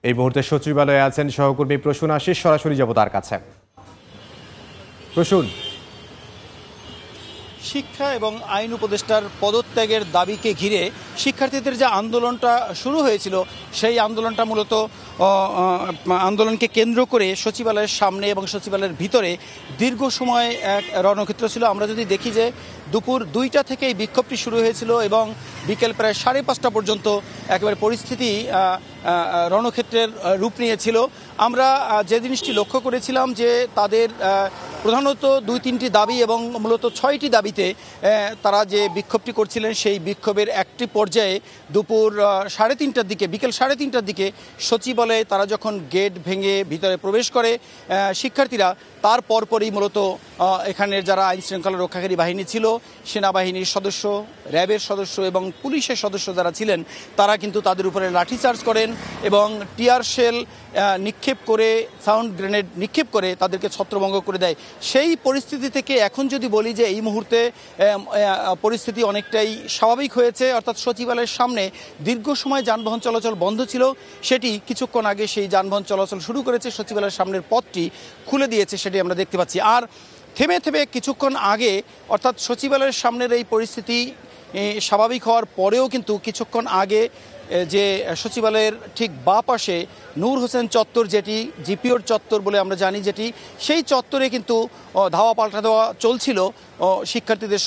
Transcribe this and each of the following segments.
এই মুহূর্তে সচিবালয়ে আছেন সহকর্মী প্রসূন আশিস, সরাসরি যাব তার কাছে। প্রসূন, শিক্ষা এবং আইন উপদেষ্টার পদত্যাগের দাবিকে ঘিরে শিক্ষার্থীদের যে আন্দোলনটা শুরু হয়েছিল, সেই আন্দোলনটা মূলত আন্দোলনকে কেন্দ্র করে সচিবালয়ের সামনে এবং সচিবালয়ের ভিতরে দীর্ঘ সময় এক রণক্ষেত্র ছিল। আমরা যদি দেখি যে দুপুর 2টা থেকে এই বিক্ষোভটি শুরু হয়েছিল এবং বিকেল প্রায় 5:30 পর্যন্ত একেবারে পরিস্থিতি রণক্ষেত্রের রূপ নিয়েছিল। আমরা যে জিনিসটি লক্ষ্য করেছিলাম যে তাদের প্রধানত 2-3টি দাবি এবং মূলত 6টি দাবিতে তারা যে বিক্ষোভটি করছিলেন, সেই বিক্ষোভের একটি পর্যায়ে দুপুর 3:30টার দিকে, বিকেল 3:30টার দিকে সচিবালয়ে তারা যখন গেট ভেঙে ভিতরে প্রবেশ করে শিক্ষার্থীরা, তার পরপরই মূলত এখানের যারা আইন শৃঙ্খলা রক্ষাকারী বাহিনী ছিল, সেনাবাহিনীর সদস্য, র্যাবের সদস্য এবং পুলিশের সদস্য যারা ছিলেন, তারা কিন্তু তাদের উপরে লাঠিচার্জ করেন এবং টিয়ার শেল নিক্ষেপ করে, সাউন্ড গ্রেনেড নিক্ষেপ করে তাদেরকে ছত্রভঙ্গ করে দেয়। সেই পরিস্থিতি থেকে এখন যদি বলি যে এই মুহূর্তে পরিস্থিতি অনেকটাই স্বাভাবিক হয়েছে, অর্থাৎ সচিবালয়ের সামনে দীর্ঘ সময় যানবাহন চলাচল বন্ধ ছিল, সেটি কিছুক্ষণ আগে সেই যানবাহন চলাচল শুরু করেছে। সচিবালয়ের সামনের পথটি খুলে দিয়েছে, সেটি আমরা দেখতে পাচ্ছি। আর থেমে থেমে কিছুক্ষণ আগে, অর্থাৎ সচিবালয়ের সামনের এই পরিস্থিতি স্বাভাবিক হওয়ার পরেও কিন্তু কিছুক্ষণ আগে যে সচিবালয়ের ঠিক বাঁ পাশে নূর হোসেন চত্বর, যেটি জিপিওর চত্বর বলে আমরা জানি, যেটি সেই চত্বরে কিন্তু ধাওয়া পাল্টা দেওয়া চলছিল শিক্ষার্থীদের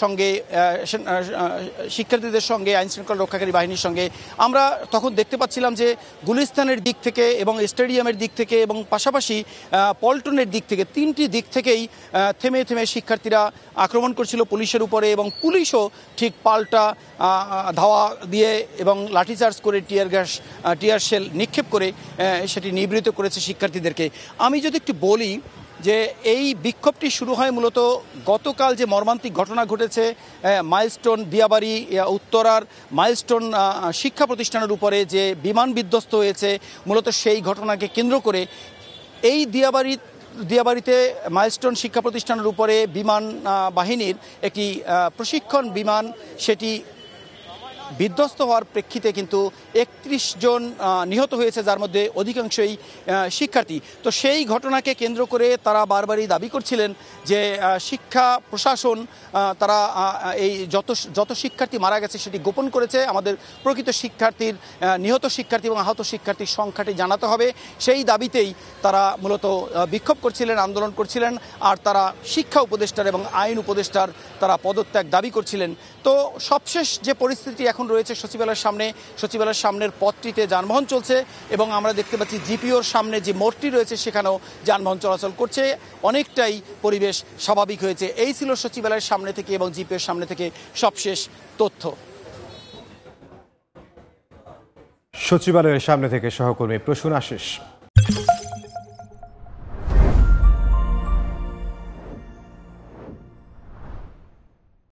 সঙ্গে আইন শৃঙ্খলা রক্ষাকারী বাহিনীর সঙ্গে। আমরা তখন দেখতে পাচ্ছিলাম যে গুলিস্তানের দিক থেকে এবং স্টেডিয়ামের দিক থেকে এবং পাশাপাশি পল্টনের দিক থেকে, 3টি দিক থেকেই থেমে থেমে শিক্ষার্থীরা আক্রমণ করছিল পুলিশের উপরে এবং পুলিশও ঠিক পাল্টা ধাওয়া দিয়ে এবং লাঠিচার্জ করে টিয়ার শেল নিক্ষেপ করে সেটি নিবৃত করেছে শিক্ষার্থীদেরকে। আমি যদি একটু বলি যে এই বিক্ষোভটি শুরু হয় মূলত গতকাল যে মর্মান্তিক ঘটনা ঘটেছে মাইলস্টোন দিয়াবাড়ি উত্তরার মাইলস্টোন শিক্ষা প্রতিষ্ঠানের উপরে যে বিমান বিধ্বস্ত হয়েছে, মূলত সেই ঘটনাকে কেন্দ্র করে এই দিয়াবাড়িতে মাইলস্টোন শিক্ষা প্রতিষ্ঠানের উপরে বিমান বাহিনীর একটি প্রশিক্ষণ বিমান, সেটি বিধ্বস্ত হওয়ার প্রেক্ষিতে কিন্তু 31 জন নিহত হয়েছে, যার মধ্যে অধিকাংশই শিক্ষার্থী। তো সেই ঘটনাকে কেন্দ্র করে তারা বারবারই দাবি করছিলেন যে শিক্ষা প্রশাসন তারা এই যত শিক্ষার্থী মারা গেছে সেটি গোপন করেছে, আমাদের প্রকৃত শিক্ষার্থীর নিহত শিক্ষার্থী এবং আহত শিক্ষার্থীর সংখ্যাটি জানাতে হবে। সেই দাবিতেই তারা মূলত বিক্ষোভ করছিলেন, আন্দোলন করছিলেন। আর তারা শিক্ষা উপদেষ্টার এবং আইন উপদেষ্টার তারা পদত্যাগ দাবি করছিলেন। তো সবশেষ যে পরিস্থিতি এখন রয়েছে সচিবালয়ের সামনের পথটিতে যানবাহন চলছে এবং আমরা দেখতে পাচ্ছি জিপিওর সামনে যে মোড়টি রয়েছে সেখানেও যানবাহন চলাচল করছে, অনেকটাই পরিবেশ স্বাভাবিক হয়েছে। এই ছিল সচিবালয়ের সামনে থেকে এবং জিপিওর সামনে থেকে সবশেষ তথ্য। সচিবালয়ের সামনে থেকে সহকর্মী প্রসূন আশিস।